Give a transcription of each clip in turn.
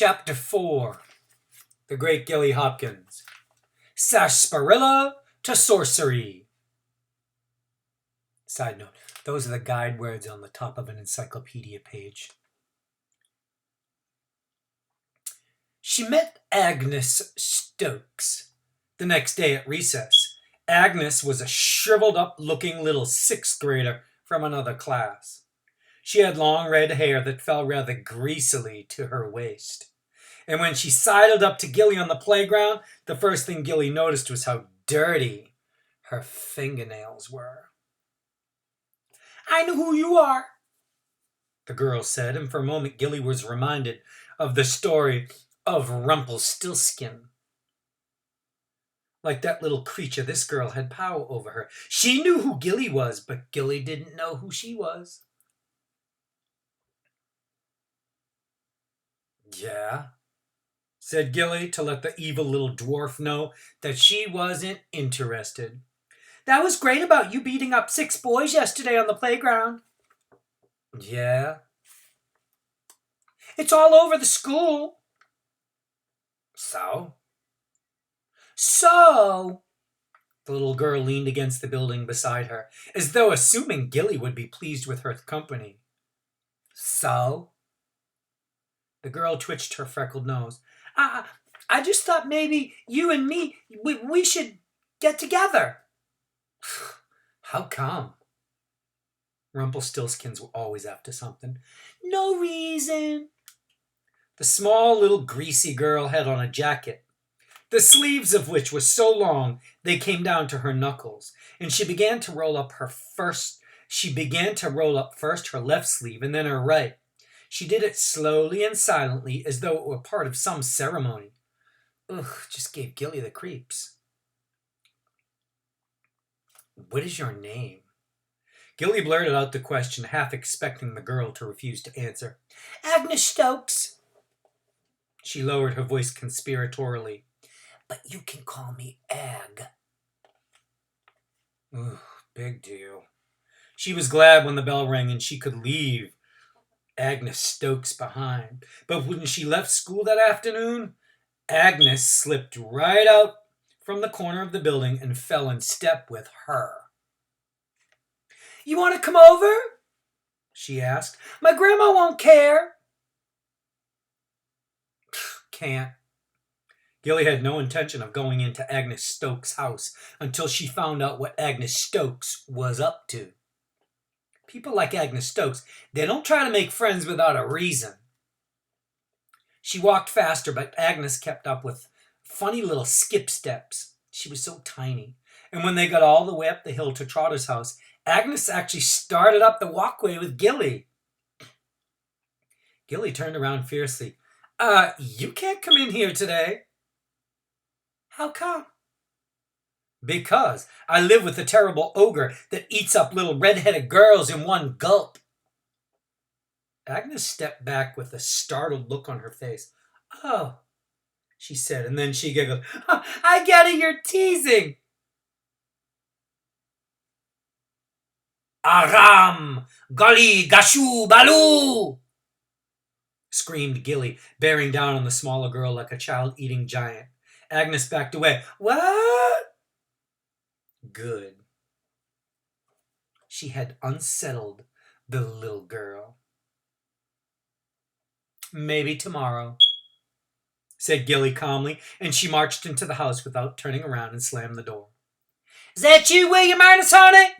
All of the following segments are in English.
Chapter 4. The Great Gilly Hopkins. Sarsaparilla to Sorcery. Side note, those are the guide words on the top of an encyclopedia page. She met Agens Stokes the next day at recess. Agnes was a shriveled-up-looking little sixth grader from another class. She had long red hair that fell rather greasily to her waist. And when she sidled up to Gilly on the playground, the first thing Gilly noticed was how dirty her fingernails were. "I know who you are," the girl said, and for a moment Gilly was reminded of the story of Rumpelstiltskin. Like that little creature, this girl had power over her. She knew who Gilly was, but Gilly didn't know who she was. "Yeah," said Gilly, to let the evil little dwarf know that she wasn't interested. "That was great about you beating up 6 boys yesterday on the playground." "Yeah." "It's all over the school." "So?" "So." The little girl leaned against the building beside her, as though assuming Gilly would be pleased with her company. "So?" The girl twitched her freckled nose. I just thought maybe you and me, we should get together." "How come?" Rumpelstiltskins were always after something. "No reason." The small little greasy girl had on a jacket, the sleeves of which were so long they came down to her knuckles, and she began to roll up first her left sleeve and then her right. She did it slowly and silently, as though it were part of some ceremony. Ugh, just gave Gilly the creeps. "What is your name?" Gilly blurted out the question, half expecting the girl to refuse to answer. "Agens Stokes." She lowered her voice conspiratorially. "But you can call me Ag." Ugh, big deal. She was glad when the bell rang and she could leave Agens Stokes behind. But when she left school that afternoon, Agnes slipped right out from the corner of the building and fell in step with her. "You want to come over?" she asked. "My grandma won't care." "Can't." Gilly had no intention of going into Agens Stokes' house until she found out what Agens Stokes was up to. People like Agens Stokes, they don't try to make friends without a reason. She walked faster, but Agnes kept up with funny little skip steps. She was so tiny. And when they got all the way up the hill to Trotter's house, Agnes actually started up the walkway with Gilly. Gilly turned around fiercely. You can't come in here today." "How come?" "Because I live with a terrible ogre that eats up little red-headed girls in one gulp." Agnes stepped back with a startled look on her face. "Oh," she said, and then she giggled. "I get it, you're teasing." "Aram! Gully! Gashu! Baloo!" screamed Gilly, bearing down on the smaller girl like a child-eating giant. Agnes backed away. "What?" Good. She had unsettled the little girl. "Maybe tomorrow," said Gilly calmly, and she marched into the house without turning around and slammed the door. "Is that you, William Ernest, honey?"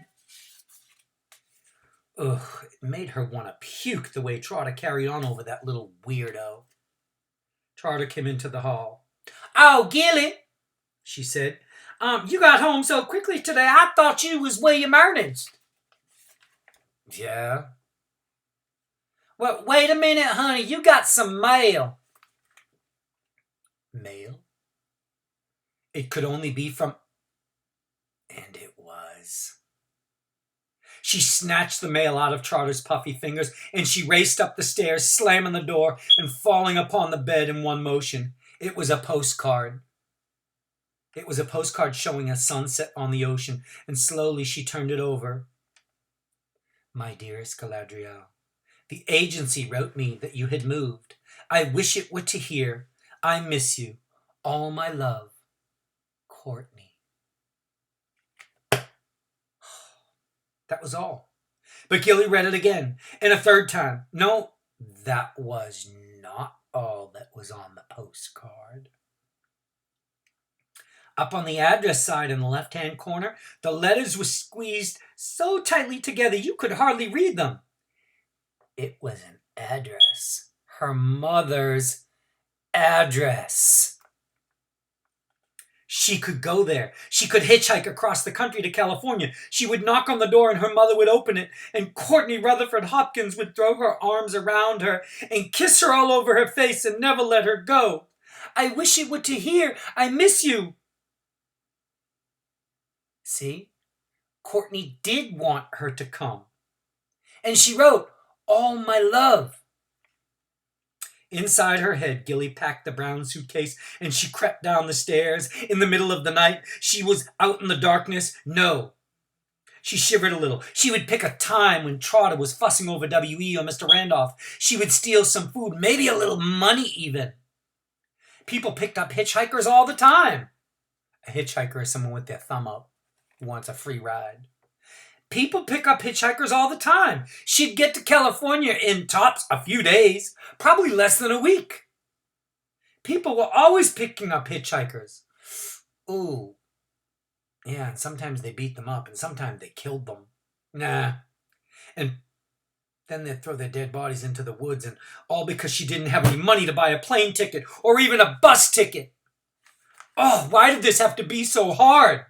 Ugh, it made her want to puke the way Trotter carried on over that little weirdo. Trotter came into the hall. "Oh, Gilly," she said. You got home so quickly today, I thought you was William Ernest." "Yeah." "Well, wait a minute, honey. You got some mail." Mail? It could only be from... And it was. She snatched the mail out of Trotter's puffy fingers, and she raced up the stairs, slamming the door and falling upon the bed in one motion. It was a postcard. It was a postcard showing a sunset on the ocean, and slowly she turned it over. "My dearest Galadriel, the agency wrote me that you had moved. I wish it were to hear. I miss you. All my love, Courtney. That was all. But Gilly read it again, and a third time. No, that was not all that was on the postcard. Up on the address side in the left-hand corner, the letters were squeezed so tightly together you could hardly read them. It was an address. Her mother's address. She could go there. She could hitchhike across the country to California. She would knock on the door and her mother would open it, and Courtney Rutherford Hopkins would throw her arms around her and kiss her all over her face and never let her go. I wish it were to hear. I miss you. See, Courtney did want her to come. And she wrote, all my love. Inside her head, Gilly packed the brown suitcase and she crept down the stairs. In the middle of the night, she was out in the darkness. No. She shivered a little. She would pick a time when Trotter was fussing over W.E. or Mr. Randolph. She would steal some food, maybe a little money even. People picked up hitchhikers all the time. A hitchhiker is someone with their thumb up who wants a free ride. People pick up hitchhikers all the time. She'd get to California in tops a few days, probably less than a week. People were always picking up hitchhikers. Ooh. Yeah, and sometimes they beat them up, and sometimes they killed them. Nah. And then they'd throw their dead bodies into the woods, and all because she didn't have any money to buy a plane ticket or even a bus ticket. Oh, why did this have to be so hard?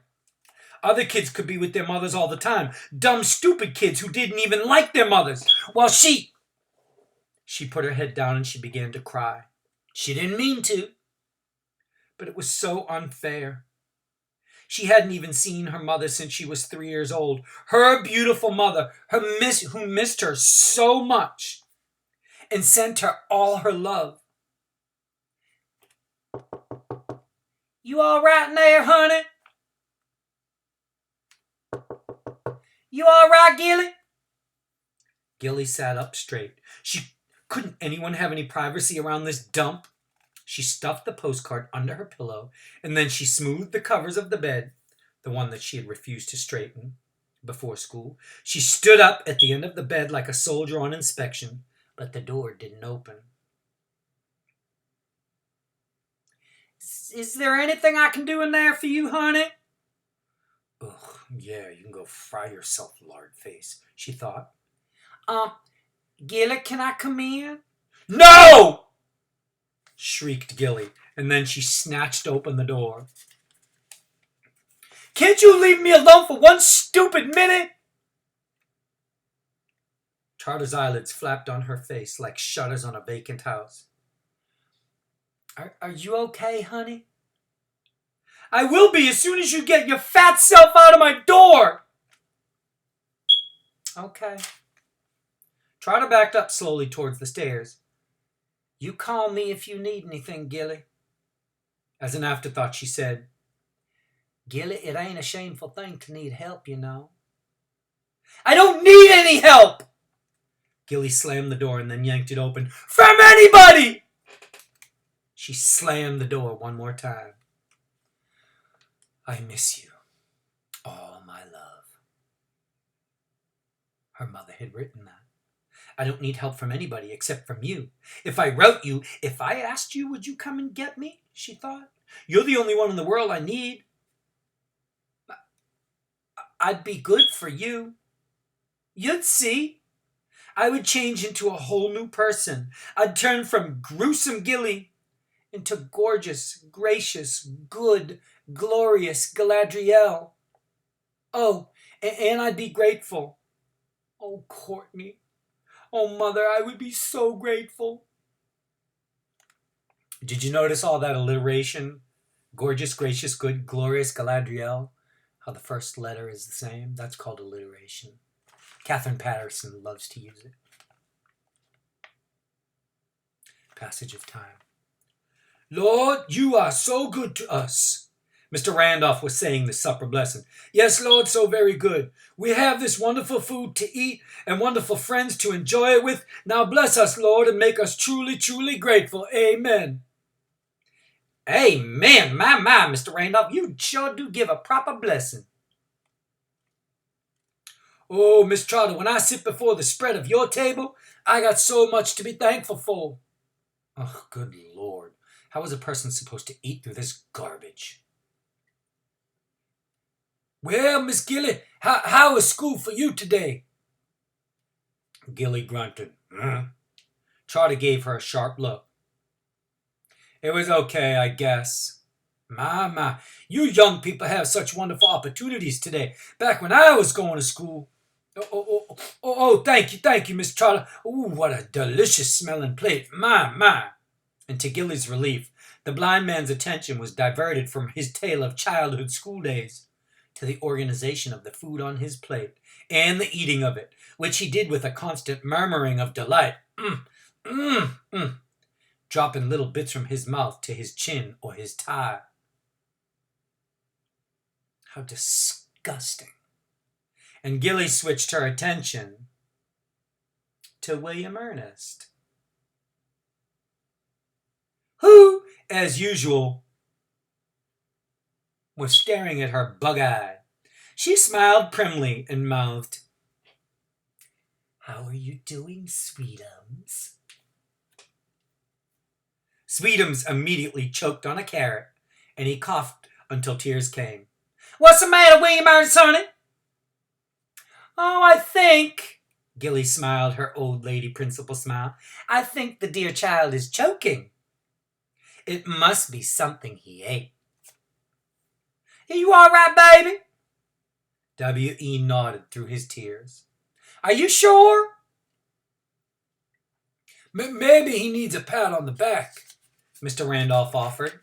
Other kids could be with their mothers all the time. Dumb, stupid kids who didn't even like their mothers. While she put her head down and she began to cry. She didn't mean to, but it was so unfair. She hadn't even seen her mother since she was 3 years old. Her beautiful mother, who missed her so much and sent her all her love. You all right in there, honey? You all right, Gilly? Gilly sat up straight. Couldn't anyone have any privacy around this dump? She stuffed the postcard under her pillow, and then she smoothed the covers of the bed, the one that she had refused to straighten before school. She stood up at the end of the bed like a soldier on inspection, but the door didn't open. Is there anything I can do in there for you, honey? Ugh, yeah, you can go fry yourself, lard face, she thought. Gilly, can I come in? No! Shrieked Gilly, and then she snatched open the door. Can't you leave me alone for one stupid minute? Charter's eyelids flapped on her face like shutters on a vacant house. Are you okay, honey? I will be as soon as you get your fat self out of my door. Okay. Trotter backed up slowly towards the stairs. You call me if you need anything, Gilly. As an afterthought, she said, Gilly, it ain't a shameful thing to need help, you know. I don't need any help! Gilly slammed the door and then yanked it open. From anybody! She slammed the door one more time. I miss you, all my love. Her mother had written that. I don't need help from anybody except from you. If I wrote you, if I asked you, would you come and get me? She thought. You're the only one in the world I need. I'd be good for you. You'd see. I would change into a whole new person. I'd turn from gruesome Gilly into gorgeous, gracious, good, glorious Galadriel. Oh, and I'd be grateful. Oh, Courtney. Oh, Mother, I would be so grateful. Did you notice all that alliteration? Gorgeous, gracious, good, glorious Galadriel. How the first letter is the same. That's called alliteration. Catherine Patterson loves to use it. Passage of time. Lord, you are so good to us. Mr. Randolph was saying the supper blessing. Yes, Lord, so very good. We have this wonderful food to eat and wonderful friends to enjoy it with. Now bless us, Lord, and make us truly, truly grateful. Amen. Amen. My, Mr. Randolph, you sure do give a proper blessing. Oh, Miss Trotter, when I sit before the spread of your table, I got so much to be thankful for. Oh, good Lord. How is a person supposed to eat through this garbage? Well, Miss Gilly, how is school for you today? Gilly grunted. Trotter gave her a sharp look. It was okay, I guess. My, you young people have such wonderful opportunities today. Back when I was going to school. Oh, thank you, Miss Trotter. Oh, what a delicious smelling plate. My. And to Gilly's relief, the blind man's attention was diverted from his tale of childhood school days to the organization of the food on his plate and the eating of it, which he did with a constant murmuring of delight. Dropping little bits from his mouth to his chin or his tie. How disgusting. And Gilly switched her attention to William Ernest, who, as usual, was staring at her bug-eyed. She smiled primly and mouthed, How are you doing, Sweetums? Sweetums immediately choked on a carrot, and he coughed until tears came. What's the matter, William Ernest, honey? Oh, I think, Gilly smiled her old lady principal smile, I think the dear child is choking. It must be something he ate. Are you all right, baby? W.E. nodded through his tears. Are you sure? Maybe he needs a pat on the back, Mr. Randolph offered.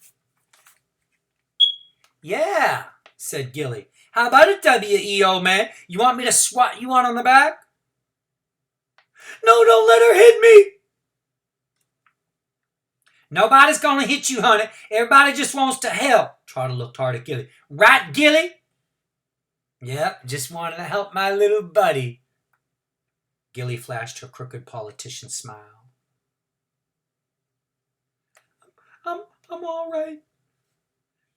Yeah, said Gilly. How about it, W.E., old man? You want me to swat you on the back? No, don't let her hit me. Nobody's going to hit you, honey. Everybody just wants to help. Trotter looked hard at Gilly. Right, Gilly? Yep, just wanted to help my little buddy. Gilly flashed her crooked politician smile. I'm all right,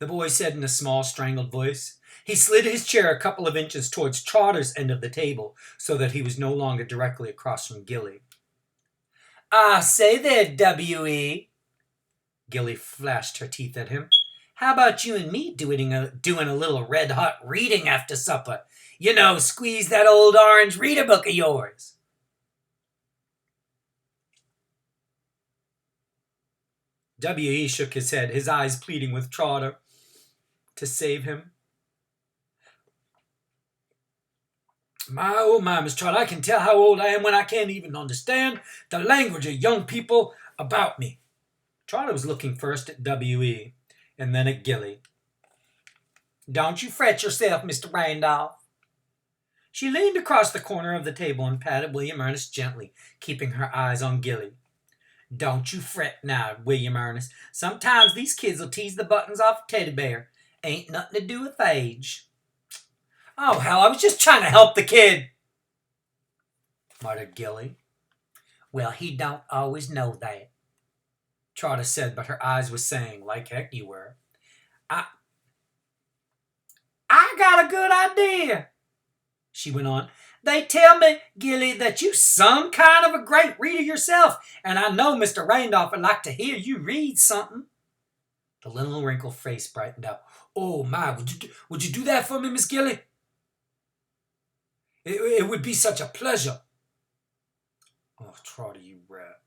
the boy said in a small, strangled voice. He slid his chair a couple of inches towards Trotter's end of the table so that he was no longer directly across from Gilly. Say there, W.E. Gilly flashed her teeth at him. How about you and me doing a little red-hot reading after supper? You know, squeeze that old orange reader book of yours. W.E. shook his head, his eyes pleading with Trotter to save him. My, oh my, Miss Trotter, I can tell how old I am when I can't even understand the language of young people about me. Trotter was looking first at W.E. and then at Gilly. Don't you fret yourself, Mr. Randolph. She leaned across the corner of the table and patted William Ernest gently, keeping her eyes on Gilly. Don't you fret now, William Ernest. Sometimes these kids will tease the buttons off a teddy bear. Ain't nothing to do with age. Oh, hell, I was just trying to help the kid, muttered Gilly. Well, he don't always know that, Trotter said, but her eyes were saying, like heck you were. I got a good idea, she went on. They tell me, Gilly, that you some kind of a great reader yourself, and I know Mr. Randolph would like to hear you read something. The little wrinkled face brightened up. Oh, my, would you do that for me, Miss Gilly? It would be such a pleasure. Oh, Trotter, you rat.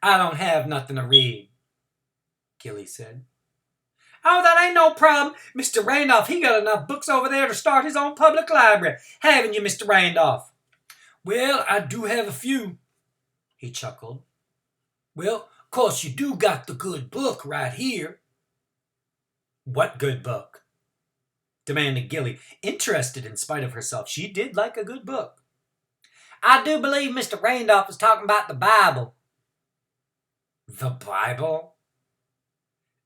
I don't have nothing to read, Gilly said. Oh, that ain't no problem. Mr. Randolph, he got enough books over there to start his own public library. Haven't you, Mr. Randolph? Well, I do have a few, he chuckled. Well, of course you do got the good book right here. What good book? Demanded Gilly, interested in spite of herself. She did like a good book. I do believe Mr. Randolph was talking about the Bible. The Bible?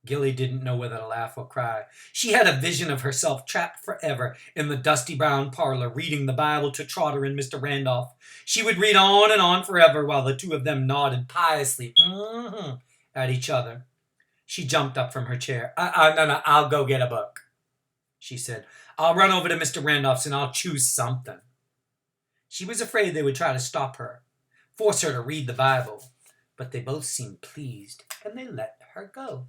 Gilly didn't know whether to laugh or cry. She had a vision of herself trapped forever in the dusty brown parlor, reading the Bible to Trotter and Mr. Randolph. She would read on and on forever while the two of them nodded piously at each other. She jumped up from her chair. No, I'll go get a book, she said. I'll run over to Mr. Randolph's and I'll choose something. She was afraid they would try to stop her, force her to read the Bible, but they both seemed pleased, and they let her go.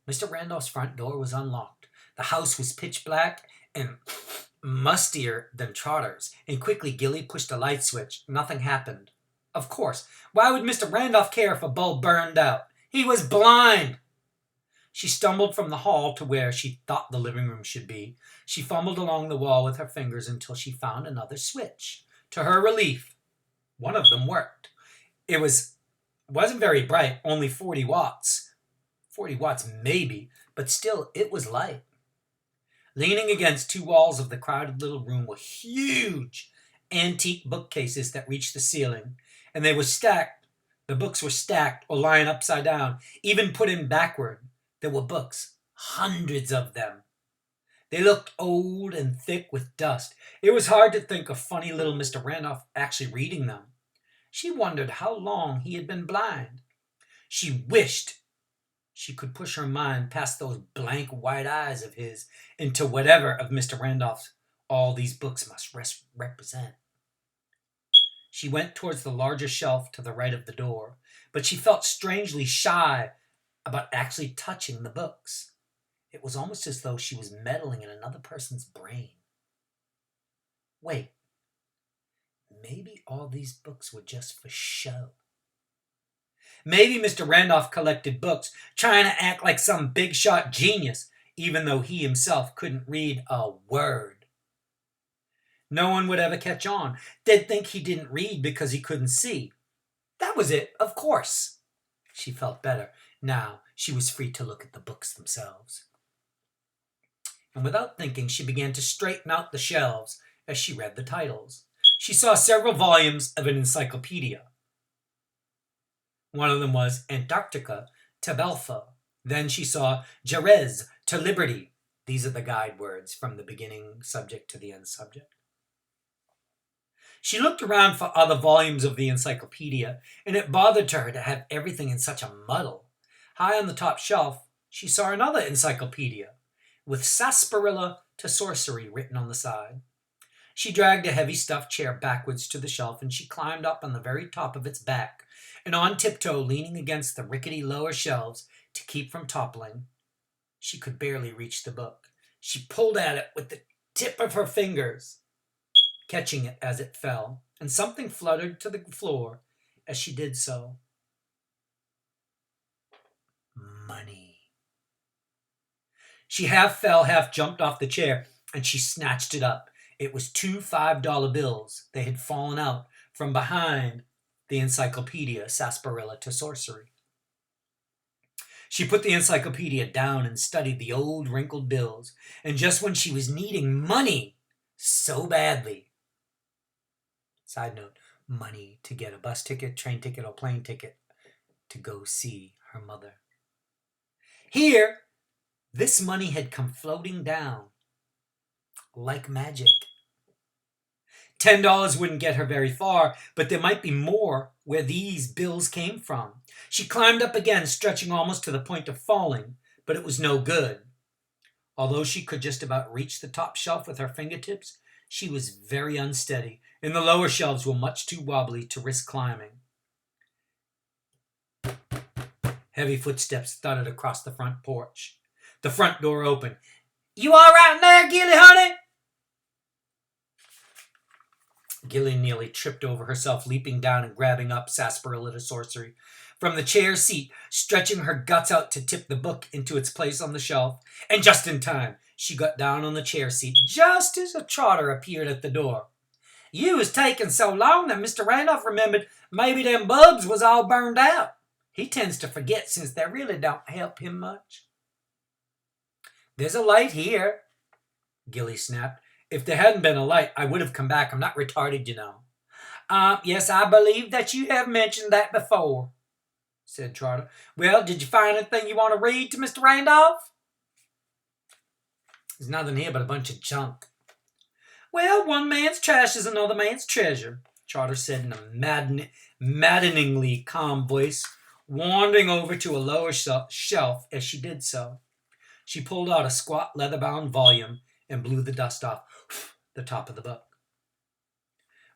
Mr. Randolph's front door was unlocked. The house was pitch black and mustier than Trotter's, and quickly Gilly pushed a light switch. Nothing happened. Of course, why would Mr. Randolph care if a bulb burned out? He was blind! She stumbled from the hall to where she thought the living room should be. She fumbled along the wall with her fingers until she found another switch. To her relief, one of them worked. It wasn't very bright, only 40 watts. 40 watts maybe, but still it was light. Leaning against two walls of the crowded little room were huge antique bookcases that reached the ceiling, and they were stacked. The books were stacked or lying upside down, even put in backward. There were books, hundreds of them. They looked old and thick with dust. It was hard to think of funny little Mr. Randolph actually reading them. She wondered how long he had been blind. She wished she could push her mind past those blank white eyes of his into whatever of Mr. Randolph's all these books must represent. She went towards the larger shelf to the right of the door, but she felt strangely shy about actually touching the books. It was almost as though she was meddling in another person's brain. Wait, maybe all these books were just for show. Maybe Mr. Randolph collected books, trying to act like some big-shot genius, even though he himself couldn't read a word. No one would ever catch on. They'd think he didn't read because he couldn't see. That was it, of course. She felt better. Now she was free to look at the books themselves. And without thinking, she began to straighten out the shelves as she read the titles. She saw several volumes of an encyclopedia. One of them was Antarctica to Belfa. Then she saw Jerez to Liberty. These are the guide words from the beginning subject to the end subject. She looked around for other volumes of the encyclopedia, and it bothered her to have everything in such a muddle. High on the top shelf, she saw another encyclopedia, with Sarsaparilla to Sorcery written on the side. She dragged a heavy stuffed chair backwards to the shelf, and she climbed up on the very top of its back, and on tiptoe, leaning against the rickety lower shelves to keep from toppling. She could barely reach the book. She pulled at it with the tip of her fingers, catching it as it fell, and something fluttered to the floor as she did so. Money. She half fell, half jumped off the chair, and she snatched it up. It was 2 $5 bills. They had fallen out from behind the encyclopedia, Sarsaparilla to Sorcery. She put the encyclopedia down and studied the old wrinkled bills, and just when she was needing money so badly. Side note, money to get a bus ticket, train ticket, or plane ticket to go see her mother. Here, this money had come floating down like magic. $10 wouldn't get her very far, but there might be more where these bills came from. She climbed up again, stretching almost to the point of falling, but it was no good. Although she could just about reach the top shelf with her fingertips, she was very unsteady, and the lower shelves were much too wobbly to risk climbing. Heavy footsteps thudded across the front porch. The front door opened. "You all right in there, Gilly, honey?" Gilly nearly tripped over herself, leaping down and grabbing up Sarsaparilla to Sorcery from the chair seat, stretching her guts out to tip the book into its place on the shelf. And just in time, she got down on the chair seat just as a Trotter appeared at the door. "You was taking so long that Mr. Randolph remembered maybe them bulbs was all burned out. He tends to forget since they really don't help him much." "There's a light here," Gilly snapped. "If there hadn't been a light, I would have come back. I'm not retarded, you know." Yes, I believe that you have mentioned that before." said Trotter. Well, did you find anything you want to read to Mr. Randolph? There's nothing here but a bunch of junk. Well, one man's trash is another man's treasure, Trotter said in a maddeningly calm voice, wandering over to a lower shelf as she did so. She pulled out a squat leather-bound volume and blew the dust off the top of the book.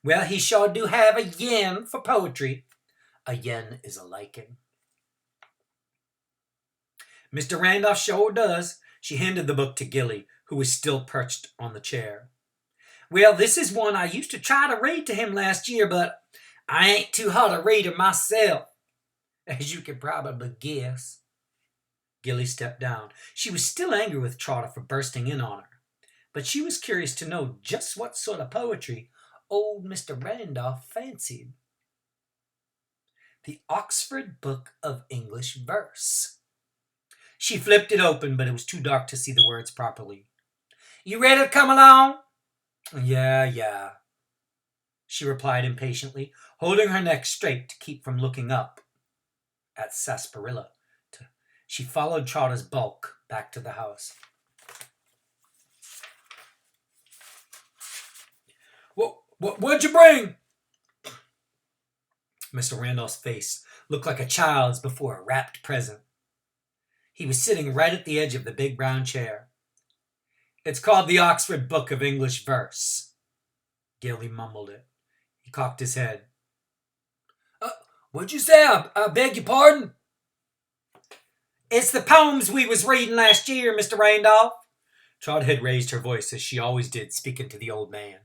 Well, he sure do have a yen for poetry. A yen is a liking. Mr. Randolph sure does. She handed the book to Gilly, who was still perched on the chair. Well, this is one I used to try to read to him last year, but I ain't too hot a reader myself, as you can probably guess. Gilly stepped down. She was still angry with Trotter for bursting in on her, but she was curious to know just what sort of poetry old Mr. Randolph fancied. The Oxford Book of English Verse. She flipped it open, but it was too dark to see the words properly. You ready to come along? Yeah, she replied impatiently, holding her neck straight to keep from looking up at Sarsaparilla. She followed Trotter's bulk back to the house. What'd you bring? Mr. Randolph's face looked like a child's before a wrapped present. He was sitting right at the edge of the big brown chair. It's called the Oxford Book of English Verse. Gilly mumbled it. He cocked his head. What'd you say? I beg your pardon? It's the poems we was reading last year, Mr. Randolph. Trot had raised her voice, as she always did, speaking to the old man.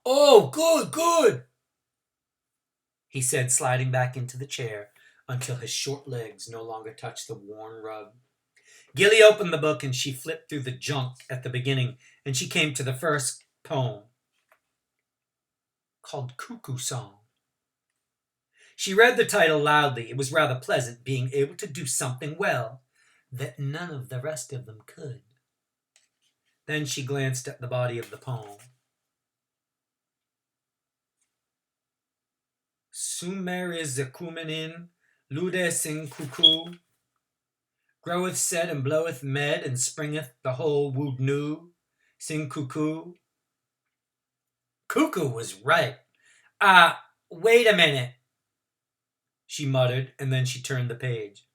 Oh, good, he said, sliding back into the chair until his short legs no longer touched the worn rug. Gilly opened the book and she flipped through the junk at the beginning, and she came to the first poem, called Cuckoo Song. She read the title loudly. It was rather pleasant, being able to do something well that none of the rest of them could. Then she glanced at the body of the poem. Sumer is the cumenin, lude sing cuckoo, groweth set and bloweth med, and springeth the whole wood new, sing cuckoo. Cuckoo was right. Wait a minute, she muttered, and then she turned the page.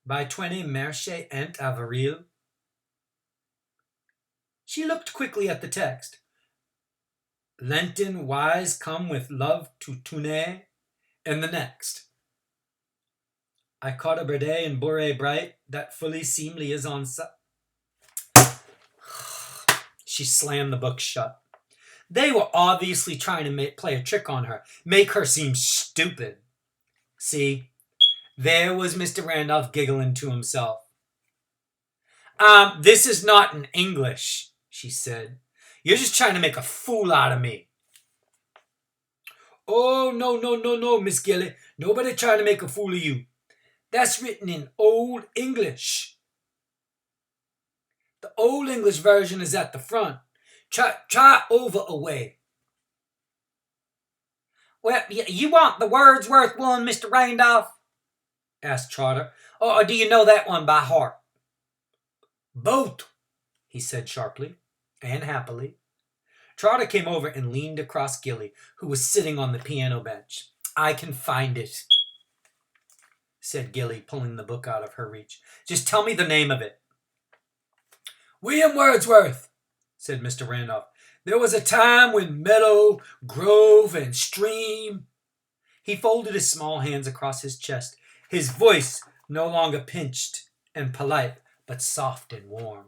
By 20 Marche ent Avril. She looked quickly at the text. Lenten wise come with love to Tournay, and the next. I caught a birday in Bore bright, that fully seemly is on She slammed the book shut. They were obviously trying to play a trick on her, make her seem stupid. See, there was Mr. Randolph giggling to himself. This is not in English, she said. You're just trying to make a fool out of me. Oh, no, Miss Gilly. Nobody trying to make a fool of you. That's written in Old English. The Old English version is at the front. Try over a way. Well, you want the Wordsworth one, Mr. Randolph? Asked Trotter. Or do you know that one by heart? Both, he said sharply and happily. Trotter came over and leaned across Gilly, who was sitting on the piano bench. I can find it, said Gilly, pulling the book out of her reach. Just tell me the name of it. William Wordsworth, said Mr. Randolph. There was a time when meadow, grove, and stream. He folded his small hands across his chest, his voice no longer pinched and polite, but soft and warm.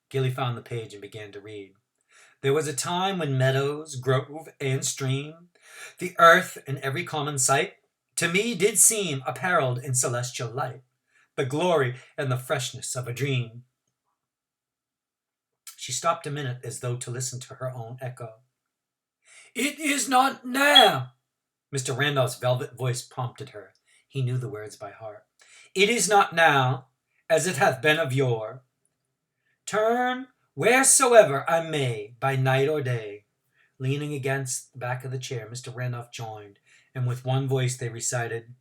Gilly found the page and began to read. There was a time when meadows, grove, and stream, the earth and every common sight, to me did seem apparelled in celestial light, the glory and the freshness of a dream. She stopped a minute as though to listen to her own echo. It is not now, Mr. Randolph's velvet voice prompted her. He knew the words by heart. It is not now, as it hath been of yore. Turn wheresoever I may, by night or day, Leaning against the back of the chair, Mr. Randolph joined, and with one voice they recited,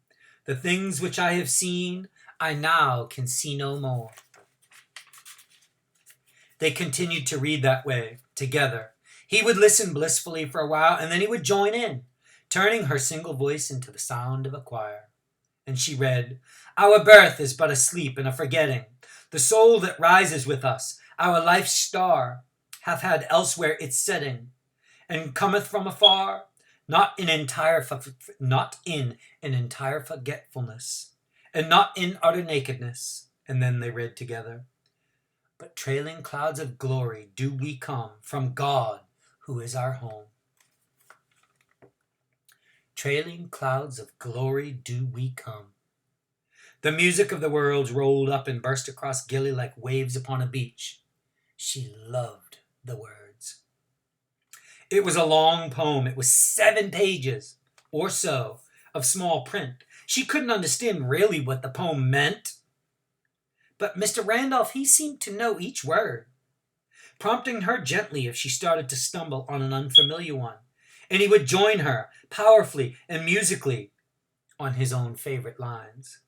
"The things which I have seen, I now can see no more." They continued to read that way, together. He would listen blissfully for a while, and then he would join in, turning her single voice into the sound of a choir. And she read, "Our birth is but a sleep and a forgetting. The soul that rises with us, our life's star, hath had elsewhere its setting, and cometh from afar, not in an entire forgetfulness, and not in utter nakedness." And then they read together, "But trailing clouds of glory do we come from God, who is our home." Trailing clouds of glory do we come. The music of the worlds rolled up and burst across Gilly like waves upon a beach. She loved the words. It was a long poem. It was 7 pages or so of small print. She couldn't understand really what the poem meant. But Mr. Randolph, he seemed to know each word, prompting her gently if she started to stumble on an unfamiliar one. And he would join her, powerfully and musically, on his own favorite lines.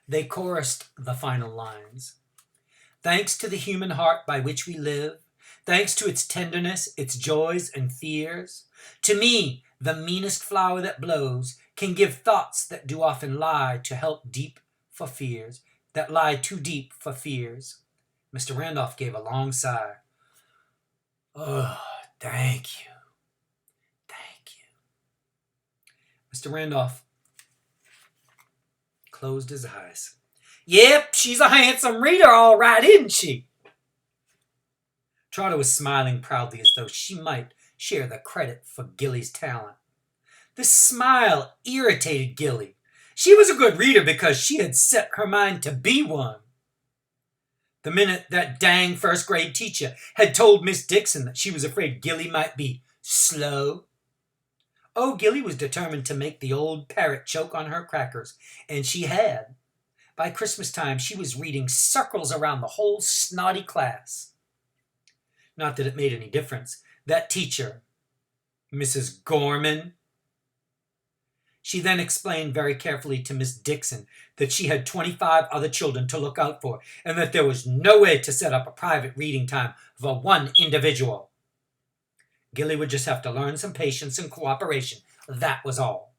They chorused the final lines. "Thanks to the human heart by which we live, thanks to its tenderness, its joys and fears, to me, the meanest flower that blows, can give thoughts that do often lie to help deep for fears, that lie too deep for fears." Mr. Randolph gave a long sigh. "Oh, thank you. Thank you." Mr. Randolph closed his eyes. "Yep, she's a handsome reader, all right, isn't she?" Trotter was smiling proudly as though she might share the credit for Gilly's talent. The smile irritated Gilly. She was a good reader because she had set her mind to be one. The minute that dang first-grade teacher had told Miss Dixon that she was afraid Gilly might be slow, Gilly was determined to make the old parrot choke on her crackers, and she had. By Christmas time, she was reading circles around the whole snotty class. Not that it made any difference. That teacher, Mrs. Gorman. She then explained very carefully to Miss Dixon that she had 25 other children to look out for, and that there was no way to set up a private reading time for one individual. Gilly would just have to learn some patience and cooperation. That was all.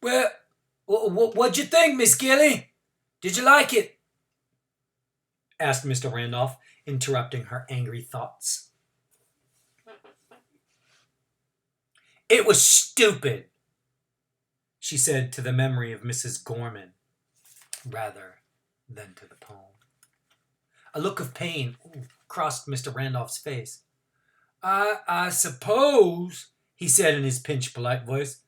"Well, what'd you think, Miss Gilly? Did you like it?" asked Mr. Randolph, interrupting her angry thoughts. "It was stupid," she said to the memory of Mrs. Gorman, rather than to the poem. A look of pain crossed Mr. Randolph's face. I suppose," he said in his pinched, polite voice,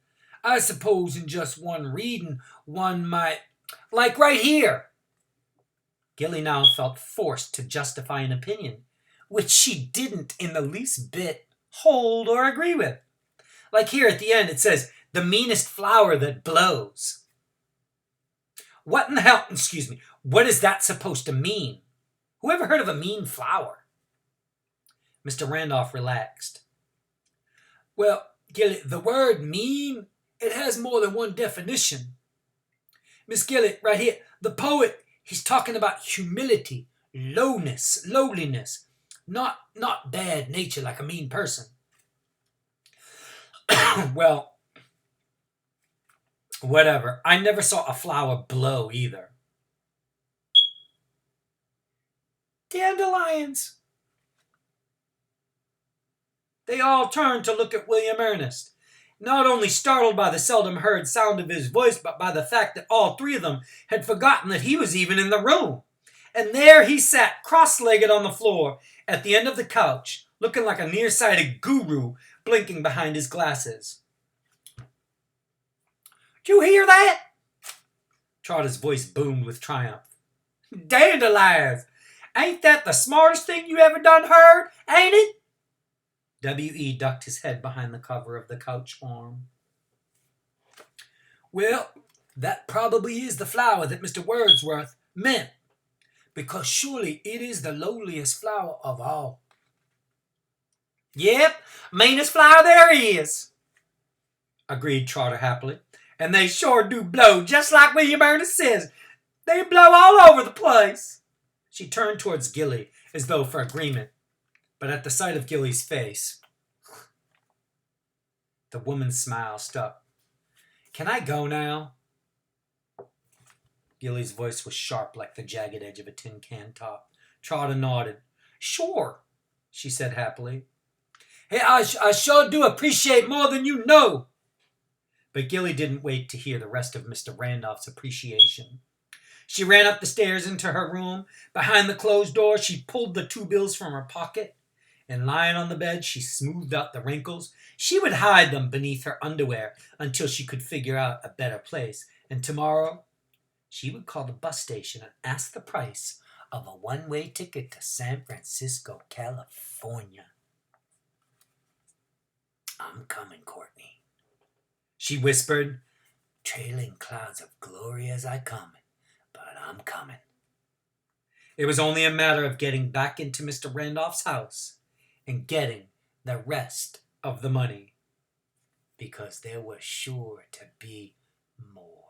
"I suppose in just one reading one might, like right here." Gilly now felt forced to justify an opinion, which she didn't in the least bit hold or agree with. Like here at the end, it says, "the meanest flower that blows." What in the hell, what is that supposed to mean? Who ever heard of a mean flower? Mr. Randolph relaxed. "Well, Gilly, the word mean, it has more than one definition. Miss Gilly, right here, the poet, he's talking about humility, lowliness, not bad nature like a mean person." "Well, whatever. I never saw a flower blow either." "Dandelions." They all turned to look at William Ernest, not only startled by the seldom heard sound of his voice, but by the fact that all 3 of them had forgotten that he was even in the room. And there he sat, cross-legged on the floor, at the end of the couch, looking like a nearsighted guru, blinking behind his glasses. "Did you hear that?" Trotter's voice boomed with triumph. "Dandelions! Ain't that the smartest thing you ever done heard, ain't it?" W.E. ducked his head behind the cover of the couch arm. "Well, that probably is the flower that Mr. Wordsworth meant, because surely it is the lowliest flower of all." Yep, meanest flower there is, agreed Trotter happily. And they sure do blow, just like William Ernest says. They blow all over the place. She turned towards Gilly as though for agreement, but at the sight of Gilly's face, the woman's smile stuck. Can I go now? Gilly's voice was sharp like the jagged edge of a tin can top. Trotter nodded. Sure, she said happily. Hey, I sure do appreciate more than you know. But Gilly didn't wait to hear the rest of Mr. Randolph's appreciation. She ran up the stairs into her room. Behind the closed door, she pulled the 2 bills from her pocket, and lying on the bed, she smoothed out the wrinkles. She would hide them beneath her underwear until she could figure out a better place. And tomorrow, she would call the bus station and ask the price of a one-way ticket to San Francisco, California. I'm coming, Courtney, she whispered. Trailing clouds of glory as I come, but I'm coming. It was only a matter of getting back into Mr. Randolph's house and getting the rest of the money, because there was sure to be more.